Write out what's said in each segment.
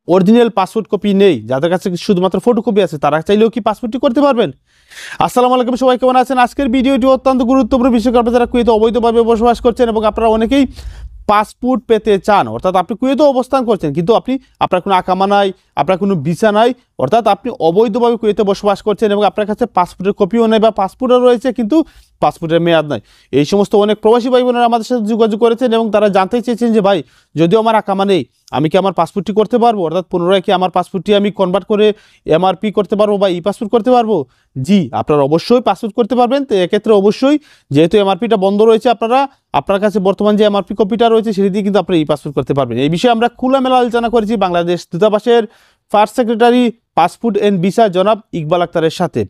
Original passport copy নেই, যাদের কাছে শুধুমাত্র ফটোকপি আছে, তারা চাইলেও কি পাসপোর্টটি করতে পারবেন? আসসালামু আলাইকুম, সবাই কেমন আছেন? আজকের ভিডিওটি অত্যন্ত গুরুত্বপূর্ণ বিষয়। আপনারা যারা কুয়েতে অবৈধভাবে বসবাস করছেন এবং আপনারা অনেকেই পাসপোর্ট পেতে চান, অর্থাৎ আপনি কুয়েতে অবস্থান করছেন কিন্তু আপনার কোনো আকামা নাই, আপনার কোনো ভিসা নাই, অর্থাৎ আপনি অবৈধভাবে কুয়েতে বসবাস করছেন এবং আপনার কাছে পাসপোর্টের কপিও নেই বা পাসপোর্টও রয়েছে কিন্তু পাসপোর্টের মেয়াদ নাই। এই সমস্ত অনেক প্রবাসী ভাই বোনেরা আমাদের সাথে যোগাযোগ করেছেন এবং তারা জানতে চেয়েছেন যে ভাই, যদিও আমার আকামা নেই, আমি কি আমার পাসপোর্টটি করতে পারবো? অর্থাৎ পুনরায় কি আমার পাসপোর্টটি আমি কনভার্ট করে এমআরপি করতে পারবো বা ই পাসপোর্ট করতে পারবো? জি, আপনারা অবশ্যই পাসপোর্ট করতে পারবেন। তো এক্ষেত্রে অবশ্যই যেহেতু এমআরপিটা বন্ধ রয়েছে, আপনার কাছে বর্তমান যে এমআরপি কপিটা রয়েছে সেটি দিয়ে কিন্তু আপনারা ই পাসপোর্ট করতে পারবেন। এই বিষয়ে আমরা খোলামেলা আলোচনা করেছি বাংলাদেশ দূতাবাসের first secretary passport and visa জনাব ইকবাল আক্তারের সাথে।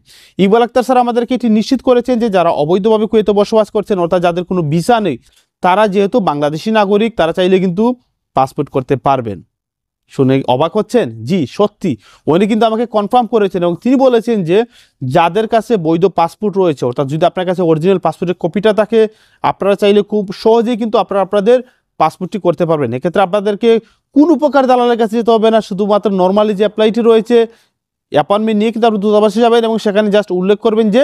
ইকবাল আক্তার স্যার আমাদেরকে এটি নিশ্চিত করেছেন যে যারা অবৈধভাবে কুয়েতে বসবাস করছেন, অর্থাৎ যাদের কোনো ভিসা নেই, তারা যেহেতু বাংলাদেশি নাগরিক, তারা চাইলে কিন্তু পাসপোর্ট করতে পারবেন। শুনে অবাক হচ্ছেন? জি সত্যি, উনি কিন্তু আমাকে কনফার্ম করেছেন এবং তিনি বলেছেন যে যাদের কাছে বৈধ পাসপোর্ট রয়েছে, অর্থাৎ যদি আপনার কাছে অরিজিনাল পাসপোর্টের কপিটা থাকে, আপনারা চাইলে খুব সহজেই কিন্তু আপনাদের পাসপোর্টটি করতে পারবেন। এক্ষেত্রে আপনাদেরকে কোনো প্রকার দালালের কাছে যেতে হবে না। শুধুমাত্র নর্মালি যে অ্যাপ্লাইটি রয়েছে, অ্যাপয়েন্টমেন্ট নিয়ে কিন্তু আপনি দূতাবাসে যাবেন এবং সেখানে জাস্ট উল্লেখ করবেন যে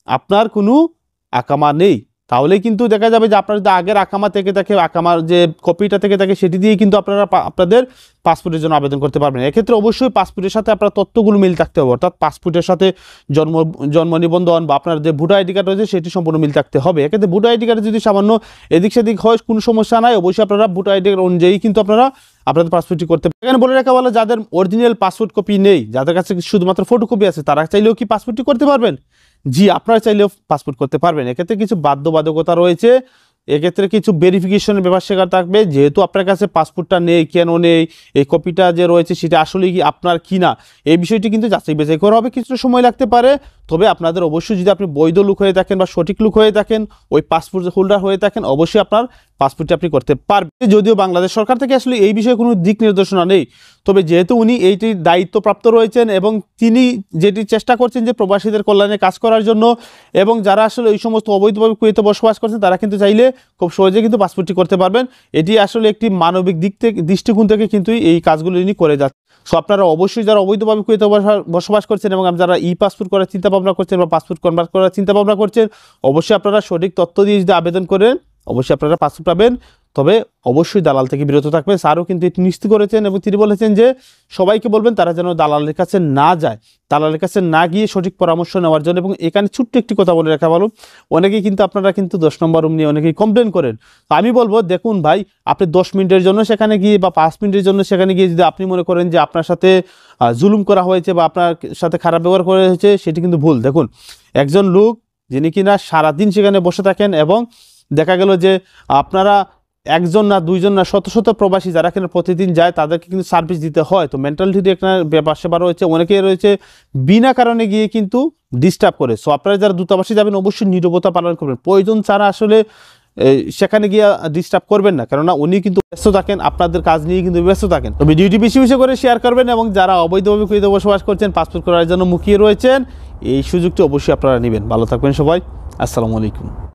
আপনার কোনো আকামা নেই। তাহলেই কিন্তু দেখা যাবে যে আপনার যদি আগের আকামা থেকে থাকে, আকামার যে কপিটা থেকে থাকে, সেটি দিয়ে কিন্তু আপনারা আপনাদের পাসপোর্টের জন্য আবেদন করতে পারবেন। এক্ষেত্রে অবশ্যই পাসপোর্টের সাথে আপনার তথ্যগুলো মিল থাকতে হবে, অর্থাৎ পাসপোর্টের সাথে জন্ম নিবন্ধন বা আপনার যে ভোটার আইডি কার্ড রয়েছে সেটি সম্পূর্ণ মিল থাকতে হবে। এক্ষেত্রে ভোটার আইডি কার্ডে যদি সামান্য এদিক সেদিক হয় কোনো সমস্যা নাই, অবশ্যই আপনারা ভোটার আইডি কার্ড অনুযায়ী কিন্তু আপনাদের পাসপোর্টটি করতে পারেন। এখানে বলে রাখা ভালো, যাদের অরিজিনাল পাসপোর্ট কপি নেই, যাদের কাছে শুধুমাত্র ফটোকপি আছে, তারা চাইলেও কি পাসপোর্টটি করতে পারবেন? জি, আপনারা চাইলেও পাসপোর্ট করতে পারবেন। এক্ষেত্রে কিছু বাধ্যবাধকতা রয়েছে, এক্ষেত্রে কিছু ভেরিফিকেশনের ব্যাপার শেখার থাকবে। যেহেতু আপনার কাছে পাসপোর্টটা নেই, কেন নেই, এই কপিটা যে রয়েছে সেটা আসলে কি আপনার কিনা, এই বিষয়টি কিন্তু যাচাই বাছাই করা হবে। কিছুটা সময় লাগতে পারে, তবে আপনাদের অবশ্যই যদি আপনি বৈধ লোক হয়ে থাকেন বা সঠিক লোক হয়ে থাকেন, ওই পাসপোর্ট হোল্ডার হয়ে থাকেন, অবশ্যই আপনার পাসপোর্টটি আপনি করতে পারবেন। যদিও বাংলাদেশ সরকার থেকে আসলে এই বিষয়ে কোনো দিক নির্দেশনা নেই, তবে যেহেতু উনি এইটির দায়িত্বপ্রাপ্ত রয়েছেন এবং তিনি যেটি চেষ্টা করছেন যে প্রবাসীদের কল্যাণে কাজ করার জন্য, এবং যারা আসলে এই সমস্ত অবৈধভাবে কুয়েতে বসবাস করছেন তারা কিন্তু চাইলে খুব সহজে কিন্তু পাসপোর্টটি করতে পারবেন। এটি আসলে একটি মানবিক দৃষ্টিকোণ থেকে কিন্তু এই কাজগুলো ইনি করে যাচ্ছেন। সো আপনারা অবশ্যই যারা অবৈধভাবে কুয়েতে বসবাস করছেন এবং যারা ই পাসপোর্ট করার চিন্তা ভাবনা করছেন বা পাসপোর্ট কনভার্ট করার চিন্তা ভাবনা করছেন, অবশ্যই আপনারা সঠিক তথ্য দিয়ে যদি আবেদন করেন, অবশ্যই আপনারা পাসপোর্ট পাবেন। তবে অবশ্যই দালাল থেকে বিরত থাকবেন। স্যারও কিন্তু এটি নিশ্চিত করেছেন এবং তিনি বলেছেন যে সবাইকে বলবেন তারা যেন দালালের কাছে না যায়, দালালের কাছে না গিয়ে সঠিক পরামর্শ নেওয়ার জন্য। এবং এখানে ছোট্ট একটি কথা বলে রাখা ভালো, অনেকেই কিন্তু আপনারা কিন্তু 10 নম্বর রুম নিয়ে অনেকেই কমপ্লেন করেন। তো আমি বলবো, দেখুন ভাই, আপনি 10 মিনিটের জন্য সেখানে গিয়ে বা 5 মিনিটের জন্য সেখানে গিয়ে যদি আপনি মনে করেন যে আপনার সাথে জুলুম করা হয়েছে বা আপনার সাথে খারাপ ব্যবহার করা হয়েছে, সেটি কিন্তু ভুল। দেখুন, একজন লোক যিনি কিনা সারাদিন সেখানে বসে থাকেন এবং দেখা গেল যে আপনারা একজন না দুইজন না শত শত প্রবাসী যারা এখানে প্রতিদিন যায়, তাদেরকে কিন্তু সার্ভিস দিতে হয়। তো মেন্টালিটি একটা ব্যাপার সেবা রয়েছে, অনেকেই রয়েছে বিনা কারণে গিয়ে কিন্তু ডিস্টার্ব করে। সো আপনারা যারা দূতাবাসে যাবেন অবশ্যই নীরবতা পালন করবেন, প্রয়োজন ছাড়া আসলে সেখানে গিয়ে ডিস্টার্ব করবেন না, কেননা উনি কিন্তু ব্যস্ত থাকেন, আপনাদের কাজ নিয়ে কিন্তু ব্যস্ত থাকেন। তো ভিডিওটি বেশি বেশি করে শেয়ার করবেন এবং যারা অবৈধভাবে কুয়েতে বসবাস করছেন, পাসপোর্ট করার জন্য মুখিয়ে রয়েছেন, এই সুযোগটি অবশ্যই আপনারা নেবেন। ভালো থাকবেন সবাই, আসসালামু আলাইকুম।